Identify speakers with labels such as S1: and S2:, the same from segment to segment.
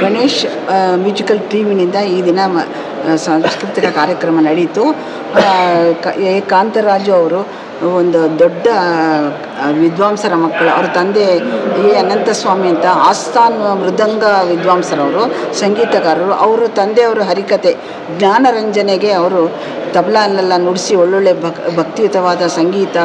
S1: Ganesh musical ಟೀಮಿನಿಂದ ಈ ದಿನ ಸಾಂಸ್ಕೃತಿಕ ಕಾರ್ಯಕ್ರಮ ನಡೆಯಿತು. ಕಾಂತರಾಜು ಅವರು ಒಂದು ದೊಡ್ಡ ವಿದ್ವಾಂಸರ ಮಕ್ಕಳು. ಅವ್ರ ತಂದೆ ಅನಂತಸ್ವಾಮಿ ಅಂತ ಆಸ್ಥಾನ್ ಮೃದಂಗ ವಿದ್ವಾಂಸರವರು, ಸಂಗೀತಗಾರರು. ಅವರು ತಂದೆಯವರು ಹರಿಕತೆ ಜ್ಞಾನರಂಜನೆಗೆ ಅವರು ತಬಲಾನೆಲ್ಲ ನುಡಿಸಿ ಒಳ್ಳೊಳ್ಳೆ ಭಕ್ತಿಯುತವಾದ ಸಂಗೀತ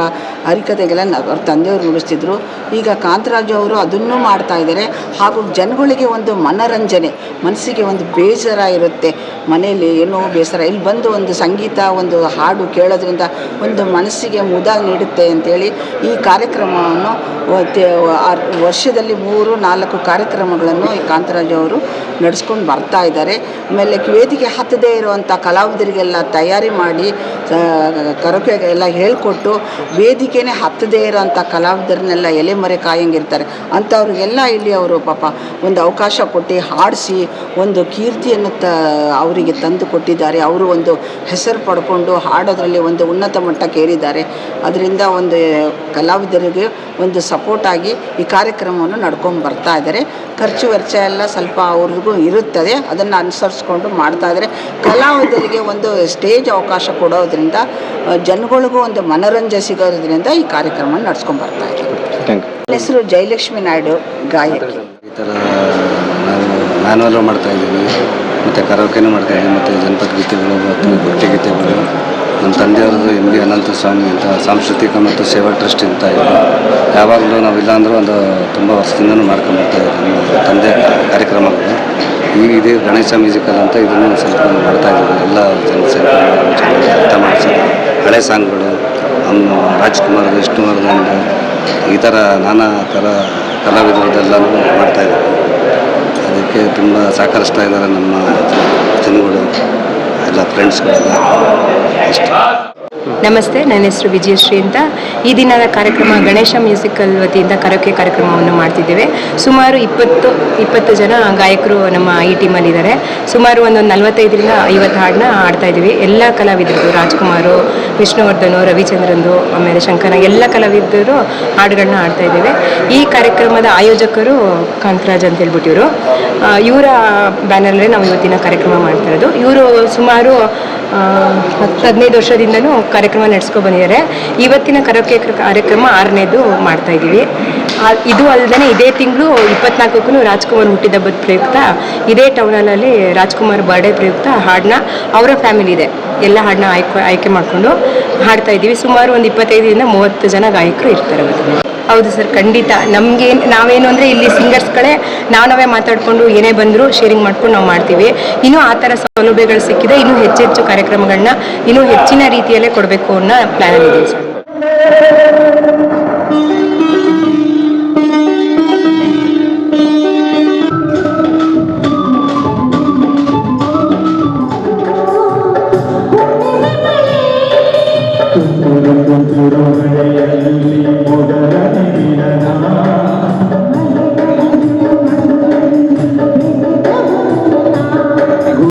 S1: ಹರಿಕತೆಗಳನ್ನು ಅವ್ರ ತಂದೆಯವರು ನುಡಿಸ್ತಿದ್ರು. ಈಗ ಕಾಂತರಾಜು ಅವರು ಅದನ್ನೂ ಮಾಡ್ತಾ ಇದ್ದಾರೆ. ಹಾಗೂ ಜನಗಳಿಗೆ ಒಂದು ಮನರಂಜನೆ, ಮನಸ್ಸಿಗೆ ಒಂದು ಬೇಸರ ಇರುತ್ತೆ, ಮನೆಯಲ್ಲಿ ಏನೋ ಬೇಸರ, ಇಲ್ಲಿ ಬಂದು ಒಂದು ಸಂಗೀತ ಒಂದು ಹಾಡು ಕೇಳೋದ್ರಿಂದ ಒಂದು ಮನಸ್ಸಿಗೆ ಮುದ ನೀಡುತ್ತೆ ಅಂಥೇಳಿ ಈ ಕಾರ್ಯಕ್ರಮವನ್ನು ವರ್ಷದಲ್ಲಿ 3-4 ಕಾರ್ಯಕ್ರಮಗಳನ್ನು ಈ ಕಾಂತರಾಜು ಅವರು ನಡೆಸ್ಕೊಂಡು ಬರ್ತಾ ಇದ್ದಾರೆ. ಆಮೇಲೆ ವೇದಿಕೆ ಹತ್ತದೇ ಇರುವಂಥ ಕಲಾವಿದರಿಗೆಲ್ಲ ತಯಾರಿ ಮಾಡಿ ಕರೋಕೆ ಎಲ್ಲ ಹೇಳಿಕೊಟ್ಟು ವೇದಿಕೆನೇ ಹತ್ತದೇ ಇರೋಂಥ ಕಲಾವಿದರನ್ನೆಲ್ಲ ಎಲೆಮರೆ ಕಾಯಂಗಿರ್ತಾರೆ ಅಂಥವ್ರಿಗೆಲ್ಲ ಇಲ್ಲಿ ಅವರು ಪಾಪ ಒಂದು ಅವಕಾಶ ಕೊಟ್ಟು ಹಾಡಿಸಿ ಒಂದು ಕೀರ್ತಿಯನ್ನು ಅವರಿಗೆ ತಂದು ಕೊಟ್ಟಿದ್ದಾರೆ. ಅವರು ಒಂದು ಹೆಸರು ಪಡ್ಕೊಂಡು ಹಾಡೋದ್ರಲ್ಲಿ ಒಂದು ಉನ್ನತ ಮಟ್ಟಕ್ಕೆ ಏರಿದ್ದಾರೆ. ಅದರಿಂದ ಒಂದು ಕಲಾವಿದರಿಗೆ ಒಂದು ಸಪೋರ್ಟ್ ಆಗಿ ಈ ಕಾರ್ಯಕ್ರಮವನ್ನು ನಡ್ಕೊಂಡು ಬರ್ತಾ ಇದ್ದಾರೆ. ಖರ್ಚು ವೆಚ್ಚ ಎಲ್ಲ ಸ್ವಲ್ಪ ಅವ್ರಿಗೂ ಇರುತ್ತದೆ, ಅದನ್ನು ಅನುಸರಿಸ್ಕೊಂಡು ಮಾಡ್ತಾಯಿದ್ದಾರೆ. ಕಲಾವಿದರಿಗೆ ಒಂದು ಸ್ಟೇಜ್ ಅವಕಾಶ ಕೊಡೋದ್ರಿಂದ ಜನಗಳಿಗೂ ಒಂದು ಮನೋರಂಜನೆ ಸಿಗೋದ್ರಿಂದ ಈ ಕಾರ್ಯಕ್ರಮ ನಡ್ಸ್ಕೊಂಡು ಬರ್ತಾ ಇದ್ದಾರೆ. ನನ್ನ ಹೆಸರು ಜಯಲಕ್ಷ್ಮಿ ನಾಯ್ಡು, ಗಾಯಕಿ.
S2: ಈ ಥರ ನಾವು ಮ್ಯಾನುವಲ್ ಮಾಡ್ತಾಯಿದ್ದೀವಿ, ಮತ್ತು ಕರೋಕೆನೂ ಮಾಡ್ತಾಯಿದ್ದೀವಿ, ಮತ್ತು ಜನಪದ ಗೀತೆಗಳು ಮತ್ತು ಭಕ್ತಿ ಗೀತೆಗಳು. ನಮ್ಮ ತಂದೆಯವ್ರದ್ದು MB ಅನಂತಸ್ವಾಮಿ ಅಂತ ಸಾಂಸ್ಕೃತಿಕ ಮತ್ತು ಸೇವಾ ಟ್ರಸ್ಟ್ ಅಂತ ಇದೆ. ಯಾವಾಗಲೂ ನಾವಿಲ್ಲ ಅಂದರೂ ಒಂದು ತುಂಬ ವರ್ಷದಿಂದನೂ ಮಾಡ್ಕೊಂಡ್ಬರ್ತಾಯಿದ್ದೀವಿ ನಮ್ಮ ತಂದೆ ಕಾರ್ಯಕ್ರಮಗಳು. ಈಗ ಇದೇ ಗಣೇಶ ಮ್ಯೂಸಿಕಲ್ ಅಂತ ಇದನ್ನು ಸ್ವಲ್ಪ ಮಾಡ್ತಾಯಿದ್ದೀವಿ. ಎಲ್ಲ ಅರ್ಥ ಮಾಡಿಸಿ ಹಳೆ ಸಾಂಗ್ಗಳು, ರಾಜ್ಕುಮಾರ್, ವಿಷ್ಣುವರ್ಧನ್, ಈ ಥರ ನಾನಾ ಥರ ಕಲಾವಿದರದೆಲ್ಲನೂ ಮಾಡ್ತಾಯಿದ್ದೀವಿ. ಅದಕ್ಕೆ ತುಂಬ ಸಹಕರಿಸ್ತಾ ಇದ್ದಾರೆ ನಮ್ಮ ಜನಗಳು, ಎಲ್ಲ ಫ್ರೆಂಡ್ಸ್ಗಳೆಲ್ಲ.
S3: ನಮಸ್ತೆ, ನನ್ನ ಹೆಸರು ವಿಜಯಶ್ರೀ ಅಂತ. ಈ ದಿನದ ಕಾರ್ಯಕ್ರಮ ಗಣೇಶ ಮ್ಯೂಸಿಕಲ್ ವತಿಯಿಂದ ಕರೋಕೆ ಕಾರ್ಯಕ್ರಮವನ್ನು ಮಾಡ್ತಿದ್ದೇವೆ. ಸುಮಾರು 20 ಜನ ಗಾಯಕರು ನಮ್ಮ ಈ ಟೀಮಲ್ಲಿದ್ದಾರೆ. ಸುಮಾರು ಒಂದು 45-50 ಹಾಡನ್ನ ಆಡ್ತಾ ಇದ್ದೀವಿ. ಎಲ್ಲ ಕಲಾವಿದರು, ರಾಜ್ಕುಮಾರು, ವಿಷ್ಣುವರ್ಧನು, ರವಿಚಂದ್ರಂದು, ಆಮೇಲೆ ಶಂಕರ, ಎಲ್ಲ ಕಲಾವಿದರು ಹಾಡುಗಳನ್ನ ಆಡ್ತಾ ಇದ್ದೇವೆ. ಈ ಕಾರ್ಯಕ್ರಮದ ಆಯೋಜಕರು ಕಾಂತರಾಜ್ ಅಂತ ಹೇಳ್ಬಿಟ್ಟು ಇವರು. ಇವರ ಬ್ಯಾನರ್ಲೇ ನಾವು ಇವತ್ತಿನ ಕಾರ್ಯಕ್ರಮ ಮಾಡ್ತಾ ಇರೋದು. ಇವರು ಸುಮಾರು 10-15 ವರ್ಷದಿಂದನೂ ಕಾರ್ಯಕ್ರಮ ನಡೆಸ್ಕೊಂಡು ಬಂದಿದ್ದಾರೆ. ಇವತ್ತಿನ ಕರೋಕೆ ಕಾರ್ಯಕ್ರಮ 6ನೇದು ಮಾಡ್ತಾ ಇದ್ದೀವಿ. ಇದು ಅಲ್ಲದೆ ಇದೇ ತಿಂಗಳು 24ಕ್ಕೂ ರಾಜ್ಕುಮಾರ್ ಹುಟ್ಟಿದಬ್ಬದ ಪ್ರಯುಕ್ತ ಇದೇ ಟೌನಲ್ಲಿ ರಾಜ್ಕುಮಾರ್ ಬರ್ಡೇ ಪ್ರಯುಕ್ತ ಹಾಡನ್ನ ಅವರ ಫ್ಯಾಮಿಲಿ ಇದೆ, ಎಲ್ಲ ಹಾಡನ್ನ ಆಯ್ಕೆ ಮಾಡಿಕೊಂಡು ಹಾಡ್ತಾ ಇದ್ದೀವಿ. ಸುಮಾರು ಒಂದು 25-30 ಜನ ಗಾಯಕರು ಇರ್ತಾರೆ. ಹೌದು ಸರ್, ಖಂಡಿತ. ನಮಗೆ ನಾವೇನು ಅಂದರೆ ಇಲ್ಲಿ ಸಿಂಗರ್ಸ್ಗಳೇ ನಾವೇ ಮಾತಾಡಿಕೊಂಡು ಏನೇ ಬಂದರೂ ಶೇರಿಂಗ್ ಮಾಡ್ಕೊಂಡು ನಾವು ಮಾಡ್ತೀವಿ. ಇನ್ನೂ ಆ ಥರ ಸೌಲಭ್ಯಗಳು ಸಿಕ್ಕಿದೆ. ಇನ್ನೂ ಹೆಚ್ಚೆಚ್ಚು ಕಾರ್ಯಕ್ರಮಗಳನ್ನ ಇನ್ನೂ ಹೆಚ್ಚಿನ ರೀತಿಯಲ್ಲೇ ಕೊಡಬೇಕು ಅನ್ನೋ ಪ್ಲ್ಯಾನ್ ಇದೆ ಸರ್.